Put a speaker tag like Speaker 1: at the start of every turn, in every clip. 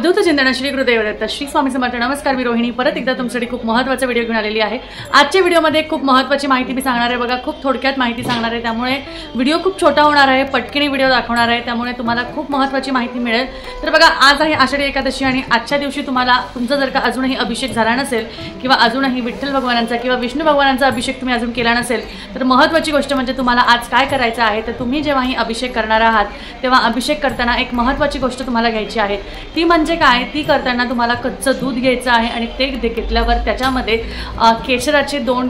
Speaker 1: अवधूत चिंतन श्री गुरुदेव दत्त श्री स्वामी समर्थ। नमस्कार, मी रोहिणी परत एकदा तुमच्यासाठी खूप महत्त्वाचा व्हिडिओ घेऊन आलेली आहे। आजच्या व्हिडिओमध्ये खूप महत्त्वाची माहिती मी सांगणार आहे बघा, खूप थोडक्यात माहिती सांगणार आहे, त्यामुळे व्हिडिओ खूप छोटा होणार आहे, पटकन व्हिडिओ दाखवणार आहे, त्यामुळे तुम्हाला खूप महत्त्वाची माहिती मिळेल। तर बघा, आज आहे आषाढी एकादशी आणि आजच्या दिवशी तुम्हाला तुमचा जर का अजूनही अभिषेक झाला नसेल किंवा अजूनही विठ्ठल भगवानांचा किंवा विष्णू भगवानांचा अभिषेक तुम्ही अजून केला नसेल तर महत्त्वाची गोष्ट म्हणजे तुम्हाला आज काय करायचं आहे, तर तुम्ही जेव्हाही अभिषेक करणार आहात तेव्हा अभिषेक करताना एक महत्त्वाची गोष्ट तुम्हाला घ्यायची आहे। ती म्हणजे काय, ती करताना तुम्हाला कच्चं दूध घ्यायचं आहे आणि ते घेतल्यावर त्याच्यामध्ये केशराचे दोन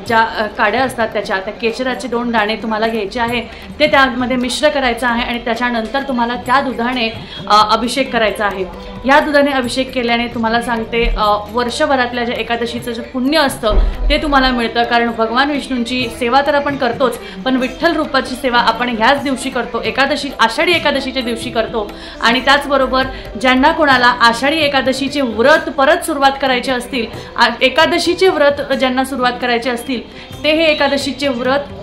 Speaker 1: ज्या काड्या असतात त्या केशराचे 2 दाणे तुम्हाला घ्यायचे आहे, ते त्यामध्ये मिश्र करायचं आहे आणि त्याच्यानंतर तुम्हाला त्या दुधाने अभिषेक करायचा आहे। या दुधाने अभिषेक केल्याने तुम्हाला सांगते वर्षभरातल्या जे एकादशीचं जे पुण्य असतं ते तुम्हाला मिळतं, कारण भगवान विष्णूंची सेवा तर आपण करतोच, पण विठ्ठल रूपाची सेवा आपण ह्याच दिवशी करतो, आषाढी एकादशीच्या दिवशी करतो। आणि त्याचबरोबर ज्यांना कोणाला आषाढी एकादशीचे व्रत परत सुरुवात करायचे असतील, एकादशीचे व्रत ज्यांना सुरुवात करायचे असतील ते हे एकादशीचे व्रत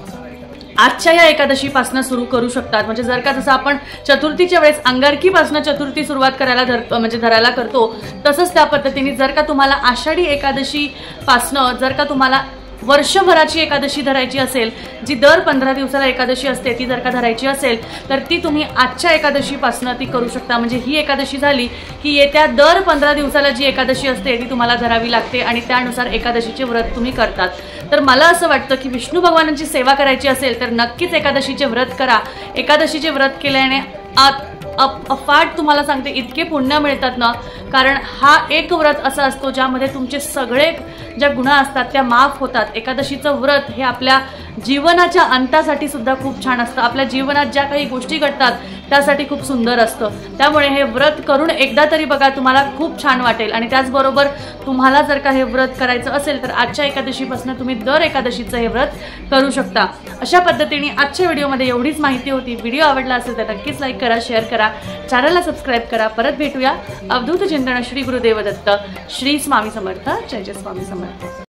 Speaker 1: आजच्या या एकादशीपासून सुरू करू शकतात। म्हणजे जर का जसं आपण चतुर्थीच्या वेळेस अंगारकीपासून चतुर्थी सुरुवात करायला धरायला करतो, तसंच त्या पद्धतीने जर का तुम्हाला आषाढी एकादशीपासून जर का तुम्हाला वर्षभराची एकादशी धरायची असेल, जी दर 15 दिवसाला एकादशी असते, ती जर का धरायची असेल तर ती तुम्ही आजच्या एकादशीपासून ती करू शकता। म्हणजे ही एकादशी झाली की येत्या दर 15 दिवसाला जी एकादशी असते ती तुम्हाला धरावी लागते आणि त्यानुसार एकादशीचे व्रत तुम्ही करतात। तर मला असं वाटतं की विष्णू भगवानांची सेवा करायची असेल तर नक्कीच एकादशीचे व्रत करा। एकादशीचे व्रत केल्याने अफाट तुम्हाला सांगते इतके पुण्य मिळतात ना, कारण हा एक व्रत असा असतो ज्यामध्ये तुमचे सगळे ज्या गुन्हा असतात त्या माफ होतात। एकादशीचं व्रत हे आपल्या जीवनाच्या अंतासाठी सुद्धा खूप छान असतं, आपल्या जीवनात ज्या काही गोष्टी घडतात त्यासाठी खूप सुंदर असतं। त्यामुळे हे व्रत करून एकदा तरी बघा, तुम्हाला खूप छान वाटेल। आणि त्याचबरोबर तुम्हाला जर का हे व्रत करायचं असेल तर आजच्या एकादशीपासून तुम्ही दर एकादशीचं हे व्रत करू शकता। अशा पद्धतीने आजच्या व्हिडिओमध्ये एवढीच माहिती होती। व्हिडिओ आवडला असेल तर नक्कीच लाईक करा, शेअर करा, चॅनलला सबस्क्राईब करा। परत भेटूया। अवधूत चिंतन श्री गुरुदेव दत्त श्री स्वामी समर्थ। जय जय स्वामी समर्थ।